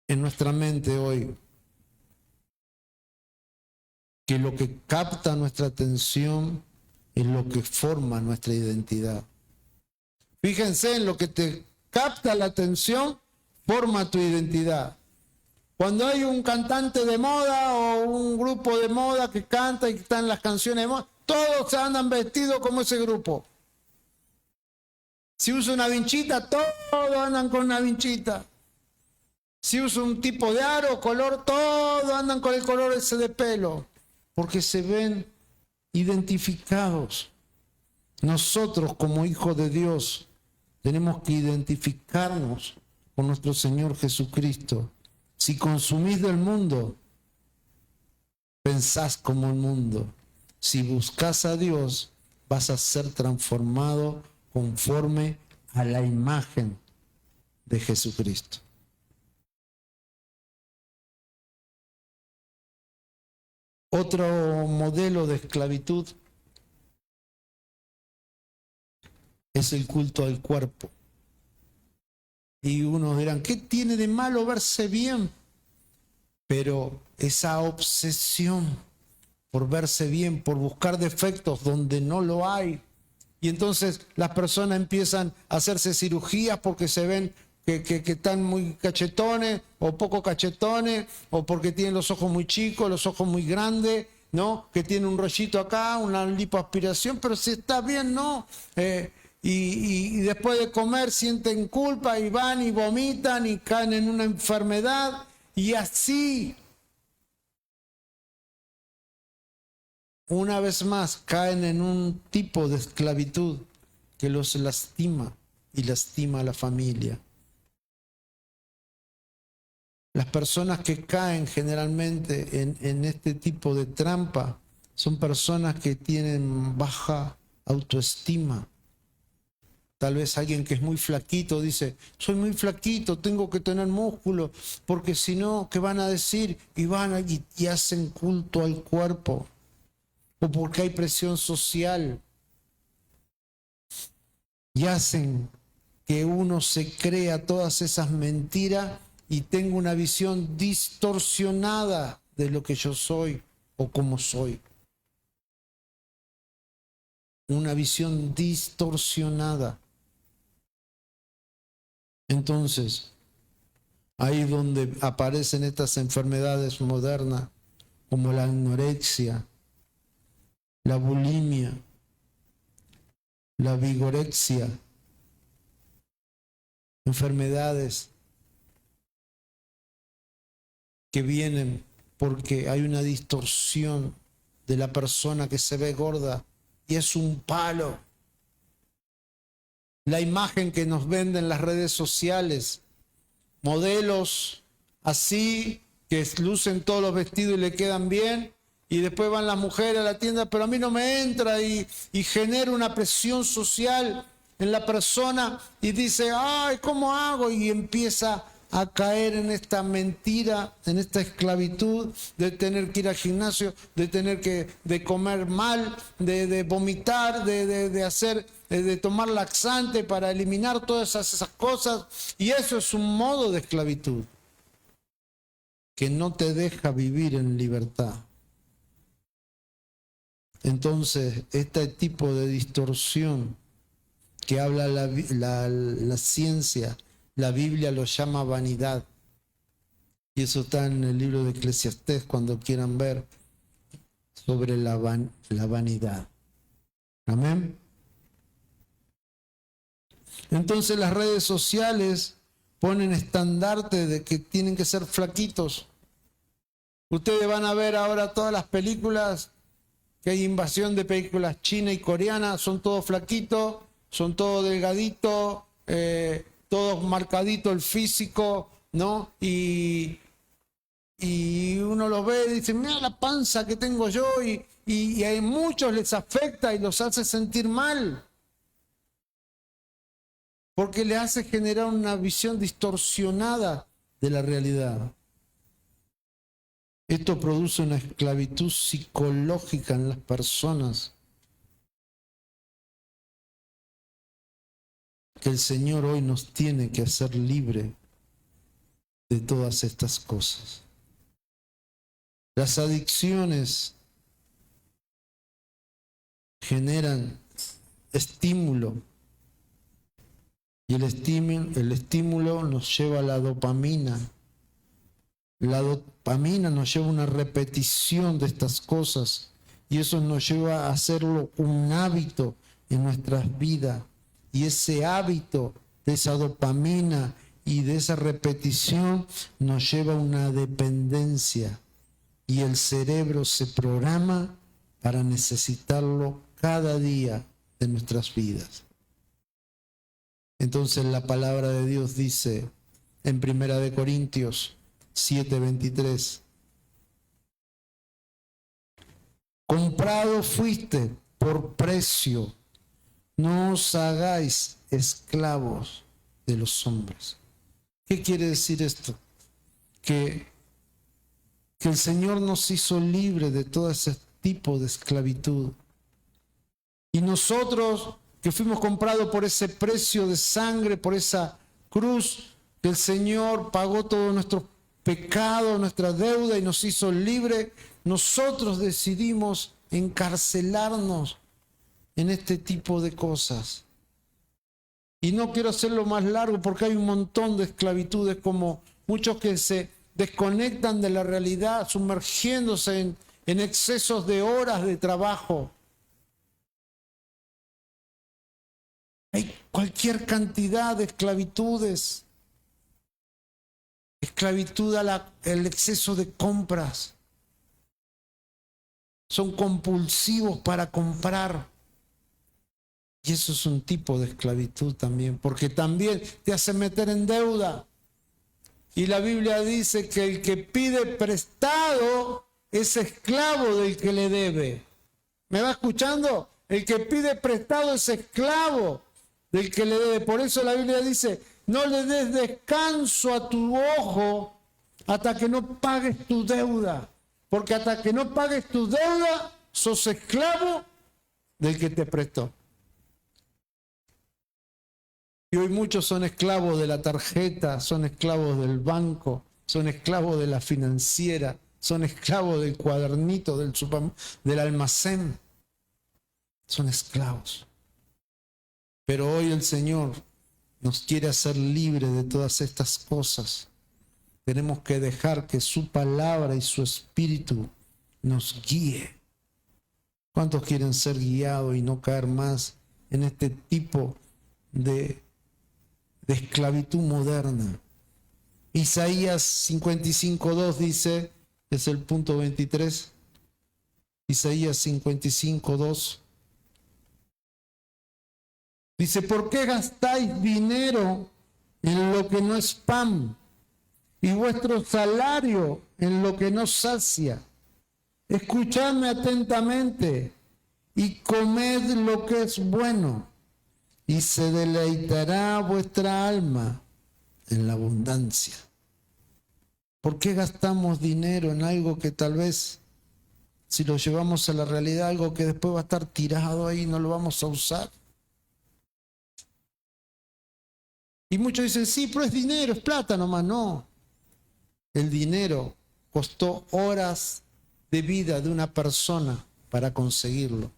en nuestra mente hoy que lo que capta nuestra atención es lo que forma nuestra identidad. Fíjense, en lo que te capta la atención, forma tu identidad. Cuando hay un cantante de moda o un grupo de moda que canta y que están las canciones de moda, todos andan vestidos como ese grupo. Si usa una vinchita, todos andan con una vinchita. Si usa un tipo de aro, color, todos andan con el color ese de pelo. Porque se ven identificados. Nosotros como hijos de Dios tenemos que identificarnos con nuestro Señor Jesucristo. Si consumís del mundo, pensás como el mundo. Si buscas a Dios, vas a ser transformado conforme a la imagen de Jesucristo. Otro modelo de esclavitud es el culto al cuerpo. Y unos dirán, ¿qué tiene de malo verse bien? Pero esa obsesión por verse bien, por buscar defectos donde no lo hay. Y entonces las personas empiezan a hacerse cirugías porque se ven que están muy cachetones o poco cachetones, o porque tienen los ojos muy chicos, los ojos muy grandes, ¿no? Que tiene un rollito acá, una lipoaspiración, pero si está bien, ¿no? Y después de comer sienten culpa y van y vomitan y caen en una enfermedad y así, una vez más, caen en un tipo de esclavitud que los lastima y lastima a la familia. Las personas que caen generalmente en este tipo de trampa son personas que tienen baja autoestima. Tal vez alguien que es muy flaquito dice, soy muy flaquito, tengo que tener músculo, porque si no, ¿qué van a decir? Y van y hacen culto al cuerpo. O porque hay presión social. Y hacen que uno se crea todas esas mentiras y tenga una visión distorsionada de lo que yo soy o cómo soy. Una visión distorsionada. Entonces, ahí es donde aparecen estas enfermedades modernas, como la anorexia, la bulimia, la vigorexia, enfermedades que vienen porque hay una distorsión de la persona que se ve gorda y es un palo. La imagen que nos venden las redes sociales, modelos así, que lucen todos los vestidos y le quedan bien, y después van las mujeres a la tienda, pero a mí no me entra, y genera una presión social en la persona y dice, ay, ¿cómo hago? Y empieza a caer en esta mentira, en esta esclavitud de tener que ir al gimnasio, de tener de comer mal, de vomitar, de tomar laxante para eliminar todas esas cosas. Y eso es un modo de esclavitud que no te deja vivir en libertad. Entonces, este tipo de distorsión que habla la ciencia, la Biblia lo llama vanidad. Y eso está en el libro de Eclesiastés cuando quieran ver sobre la vanidad. Amén. Entonces las redes sociales ponen estandarte de que tienen que ser flaquitos. Ustedes van a ver ahora todas las películas, que hay invasión de películas china y coreana, son todos flaquitos, son todos delgaditos, todos marcaditos el físico, ¿no? Y uno los ve y dice, mira la panza que tengo yo, y a muchos les afecta y los hace sentir mal, porque le hace generar una visión distorsionada de la realidad. Esto produce una esclavitud psicológica en las personas que el Señor hoy nos tiene que hacer libre de todas estas cosas. Las adicciones generan estímulo y el estímulo nos lleva a la dopamina. La dopamina nos lleva a una repetición de estas cosas y eso nos lleva a hacerlo un hábito en nuestras vidas. Y ese hábito de esa dopamina y de esa repetición nos lleva a una dependencia y el cerebro se programa para necesitarlo cada día de nuestras vidas. Entonces la palabra de Dios dice en 1 Corintios 7:23, comprado fuiste por precio, no os hagáis esclavos de los hombres. ¿Qué quiere decir esto? Que el Señor nos hizo libre de todo ese tipo de esclavitud. Y nosotros que fuimos comprados por ese precio de sangre, por esa cruz, que el Señor pagó todos nuestros pecados, nuestra deuda y nos hizo libre, nosotros decidimos encarcelarnos en este tipo de cosas. Y no quiero hacerlo más largo porque hay un montón de esclavitudes, como muchos que se desconectan de la realidad, sumergiéndose en excesos de horas de trabajo. Hay cualquier cantidad de esclavitudes. Esclavitud al exceso de compras. Son compulsivos para comprar. Y eso es un tipo de esclavitud también, porque también te hace meter en deuda. Y la Biblia dice que el que pide prestado es esclavo del que le debe. ¿Me va escuchando? El que pide prestado es esclavo del que le debe. Por eso la Biblia dice, no le des descanso a tu ojo hasta que no pagues tu deuda. Porque hasta que no pagues tu deuda, sos esclavo del que te prestó. Y hoy muchos son esclavos de la tarjeta, son esclavos del banco, son esclavos de la financiera, son esclavos del cuadernito, del almacén. Son esclavos. Pero hoy el Señor nos quiere hacer libres de todas estas cosas. Tenemos que dejar que su palabra y su espíritu nos guíe. ¿Cuántos quieren ser guiados y no caer más en este tipo de esclavitud moderna? Isaías 55:2 dice, es el punto 23, Isaías 55:2. Dice, ¿por qué gastáis dinero en lo que no es pan y vuestro salario en lo que no sacia? Escuchadme atentamente y comed lo que es bueno, y se deleitará vuestra alma en la abundancia. ¿Por qué gastamos dinero en algo que tal vez, si lo llevamos a la realidad, algo que después va a estar tirado ahí, no lo vamos a usar? Y muchos dicen, sí, pero es dinero, es plata nomás. No, el dinero costó horas de vida de una persona para conseguirlo.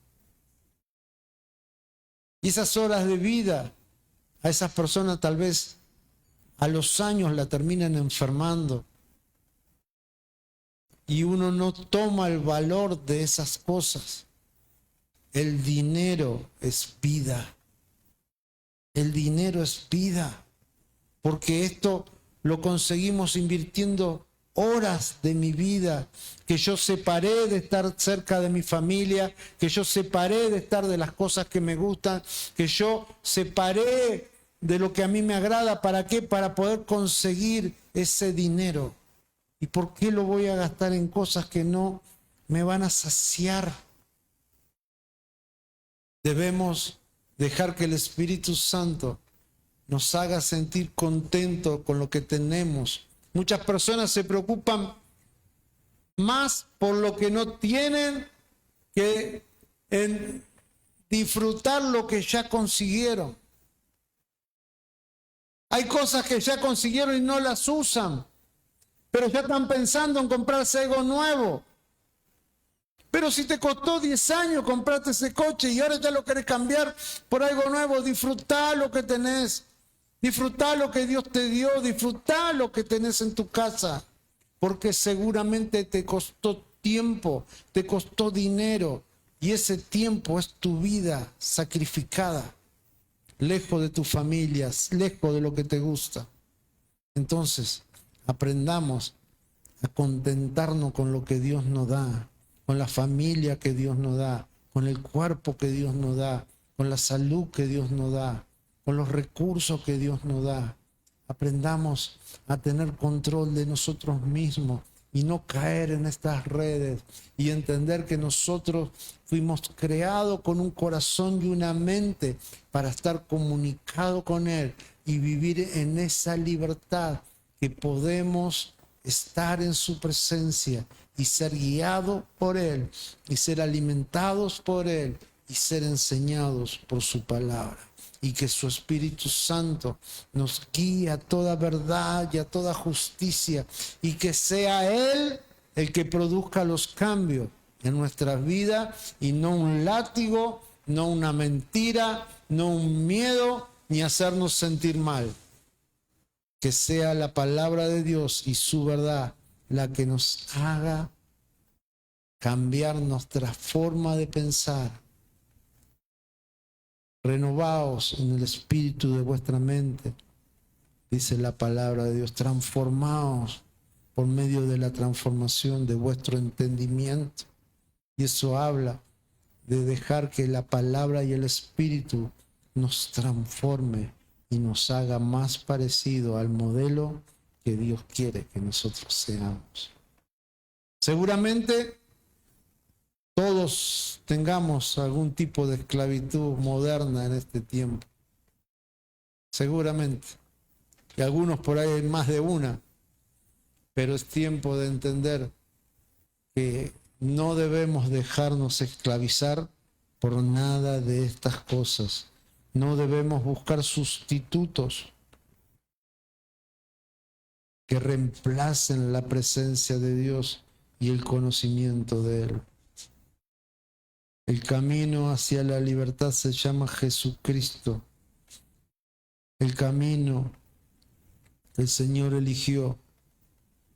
Y esas horas de vida, a esas personas tal vez a los años la terminan enfermando. Y uno no toma el valor de esas cosas. El dinero es vida. El dinero es vida. Porque esto lo conseguimos invirtiendo horas de mi vida, que yo separé de estar cerca de mi familia, que yo separé de estar de las cosas que me gustan, que yo separé de lo que a mí me agrada. ¿Para qué? Para poder conseguir ese dinero. ¿Y por qué lo voy a gastar en cosas que no me van a saciar? Debemos dejar que el Espíritu Santo nos haga sentir contentos con lo que tenemos. Muchas personas se preocupan más por lo que no tienen que en disfrutar lo que ya consiguieron. Hay cosas que ya consiguieron y no las usan, pero ya están pensando en comprarse algo nuevo. Pero si te costó 10 años comprarte ese coche y ahora ya lo querés cambiar por algo nuevo, disfrutá lo que tenés. Disfrutá lo que Dios te dio, disfrutá lo que tenés en tu casa, porque seguramente te costó tiempo, te costó dinero, y ese tiempo es tu vida sacrificada, lejos de tu familia, lejos de lo que te gusta. Entonces, aprendamos a contentarnos con lo que Dios nos da, con la familia que Dios nos da, con el cuerpo que Dios nos da, con la salud que Dios nos da, con los recursos que Dios nos da. Aprendamos a tener control de nosotros mismos y no caer en estas redes, y entender que nosotros fuimos creados con un corazón y una mente para estar comunicados con Él y vivir en esa libertad, que podemos estar en su presencia y ser guiados por Él y ser alimentados por Él y ser enseñados por su palabra. Y que su Espíritu Santo nos guíe a toda verdad y a toda justicia, y que sea Él el que produzca los cambios en nuestras vidas, y no un látigo, no una mentira, no un miedo, ni hacernos sentir mal. Que sea la palabra de Dios y su verdad la que nos haga cambiar nuestra forma de pensar. Renovaos en el espíritu de vuestra mente, dice la palabra de Dios. Transformaos por medio de la transformación de vuestro entendimiento. Y eso habla de dejar que la palabra y el espíritu nos transforme y nos haga más parecido al modelo que Dios quiere que nosotros seamos. Seguramente todos tengamos algún tipo de esclavitud moderna en este tiempo. Seguramente. Y algunos por ahí hay más de una. Pero es tiempo de entender que no debemos dejarnos esclavizar por nada de estas cosas. No debemos buscar sustitutos que reemplacen la presencia de Dios y el conocimiento de Él. El camino hacia la libertad se llama Jesucristo. El camino que el Señor eligió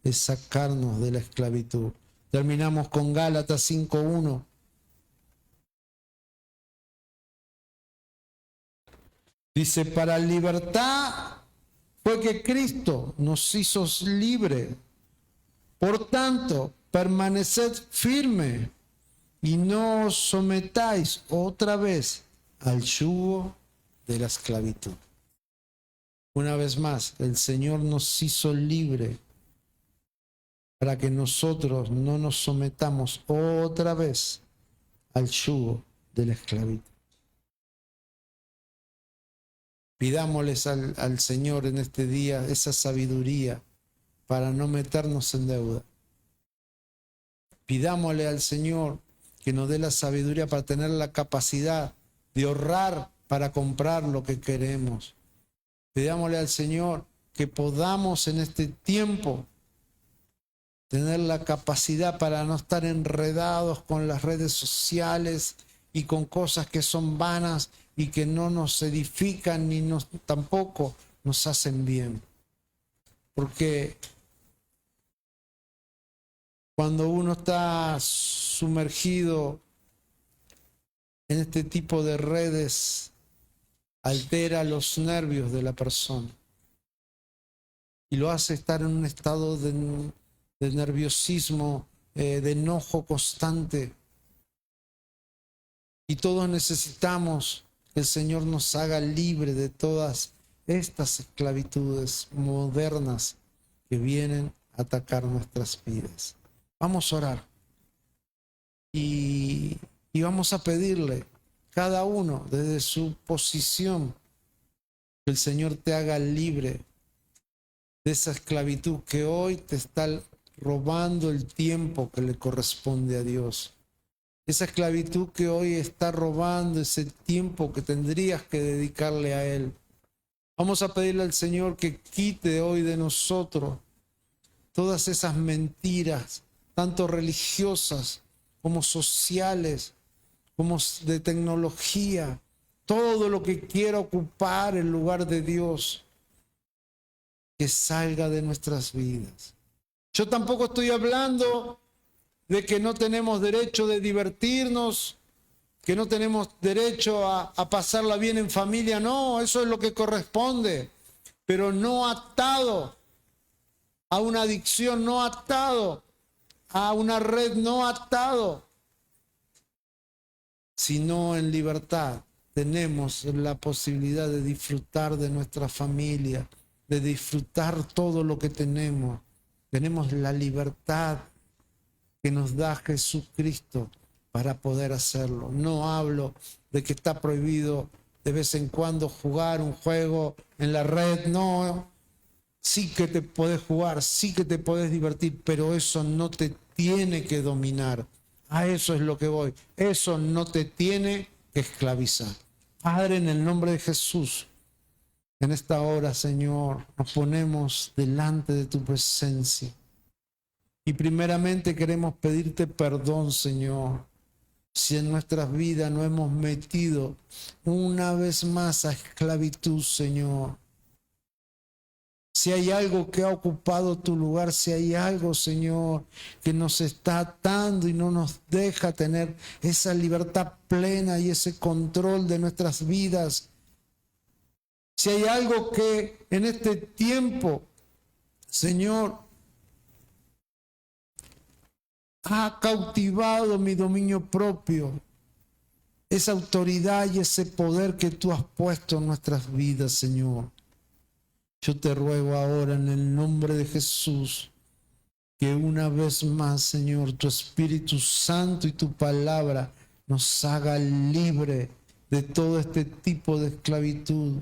es sacarnos de la esclavitud. Terminamos con Gálatas 5:1. Dice, para libertad fue que Cristo nos hizo libres. Por tanto, permaneced firme y no os sometáis otra vez al yugo de la esclavitud. Una vez más, el Señor nos hizo libre para que nosotros no nos sometamos otra vez al yugo de la esclavitud. Pidámosles al Señor en este día esa sabiduría para no meternos en deuda. Pidámosle al Señor que nos dé la sabiduría para tener la capacidad de ahorrar para comprar lo que queremos. Pidámosle al Señor que podamos en este tiempo tener la capacidad para no estar enredados con las redes sociales y con cosas que son vanas y que no nos edifican ni tampoco nos hacen bien. Porque cuando uno está sumergido en este tipo de redes, altera los nervios de la persona y lo hace estar en un estado de nerviosismo, de enojo constante. Y todos necesitamos que el Señor nos haga libre de todas estas esclavitudes modernas que vienen a atacar nuestras vidas. Vamos a orar y vamos a pedirle, cada uno desde su posición, que el Señor te haga libre de esa esclavitud que hoy te está robando el tiempo que le corresponde a Dios. Esa esclavitud que hoy está robando ese tiempo que tendrías que dedicarle a Él. Vamos a pedirle al Señor que quite hoy de nosotros todas esas mentiras, tanto religiosas como sociales, como de tecnología, todo lo que quiera ocupar el lugar de Dios, que salga de nuestras vidas. Yo tampoco estoy hablando de que no tenemos derecho de divertirnos, que no tenemos derecho a pasarla bien en familia. No, eso es lo que corresponde, pero no atado a una adicción, no atado a una red, no atado, sino en libertad. Tenemos la posibilidad de disfrutar de nuestra familia, de disfrutar todo lo que tenemos. Tenemos la libertad que nos da Jesucristo para poder hacerlo. No hablo de que está prohibido de vez en cuando jugar un juego en la red, no. Sí que te podés jugar, sí que te podés divertir, pero eso no te tiene que dominar. A eso es lo que voy. Eso no te tiene que esclavizar. Padre, en el nombre de Jesús, en esta hora, Señor, nos ponemos delante de tu presencia. Y primeramente queremos pedirte perdón, Señor, si en nuestras vidas no hemos metido una vez más a esclavitud, Señor. Si hay algo que ha ocupado tu lugar, si hay algo, Señor, que nos está atando y no nos deja tener esa libertad plena y ese control de nuestras vidas. Si hay algo que en este tiempo, Señor, ha cautivado mi dominio propio, esa autoridad y ese poder que tú has puesto en nuestras vidas, Señor. Yo te ruego ahora en el nombre de Jesús que una vez más, Señor, tu Espíritu Santo y tu palabra nos haga libre de todo este tipo de esclavitud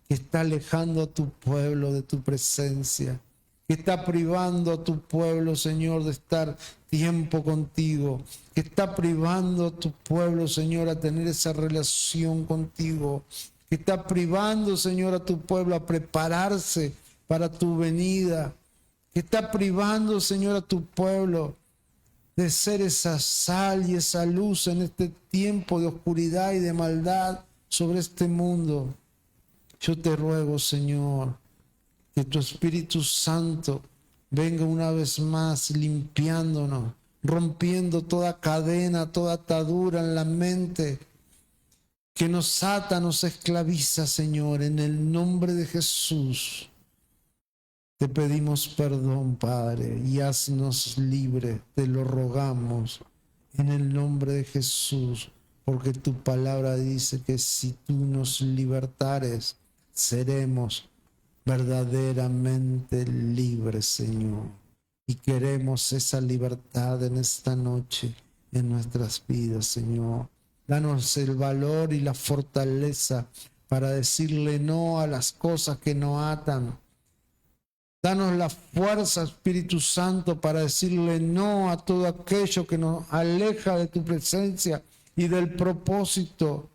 que está alejando a tu pueblo de tu presencia, que está privando a tu pueblo, Señor, de estar tiempo contigo, que está privando a tu pueblo, Señor, a tener esa relación contigo, que está privando, Señor, a tu pueblo a prepararse para tu venida, que está privando, Señor, a tu pueblo de ser esa sal y esa luz en este tiempo de oscuridad y de maldad sobre este mundo. Yo te ruego, Señor, que tu Espíritu Santo venga una vez más limpiándonos, rompiendo toda cadena, toda atadura en la mente que nos ata, nos esclaviza, Señor, en el nombre de Jesús. Te pedimos perdón, Padre, y haznos libre, te lo rogamos, en el nombre de Jesús, porque tu palabra dice que si tú nos libertares, seremos verdaderamente libres, Señor. Y queremos esa libertad en esta noche, en nuestras vidas, Señor. Danos el valor y la fortaleza para decirle no a las cosas que nos atan. Danos la fuerza, Espíritu Santo, para decirle no a todo aquello que nos aleja de tu presencia y del propósito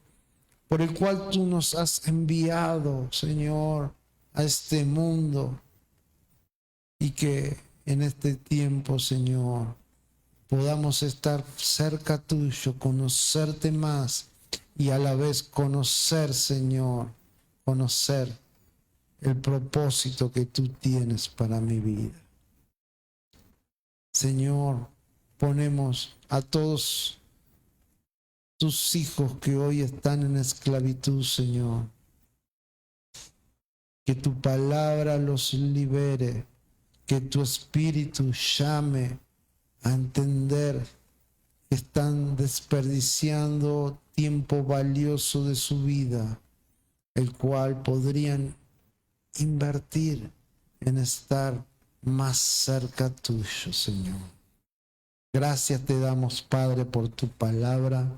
por el cual tú nos has enviado, Señor, a este mundo. Y que en este tiempo, Señor, podamos estar cerca tuyo, conocerte más y a la vez conocer, Señor, conocer el propósito que tú tienes para mi vida. Señor, ponemos a todos tus hijos que hoy están en esclavitud, Señor. Que tu palabra los libere, que tu espíritu llame a entender que están desperdiciando tiempo valioso de su vida, el cual podrían invertir en estar más cerca tuyo, Señor. Gracias te damos, Padre, por tu palabra.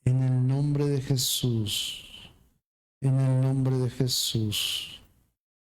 En el nombre de Jesús. En el nombre de Jesús.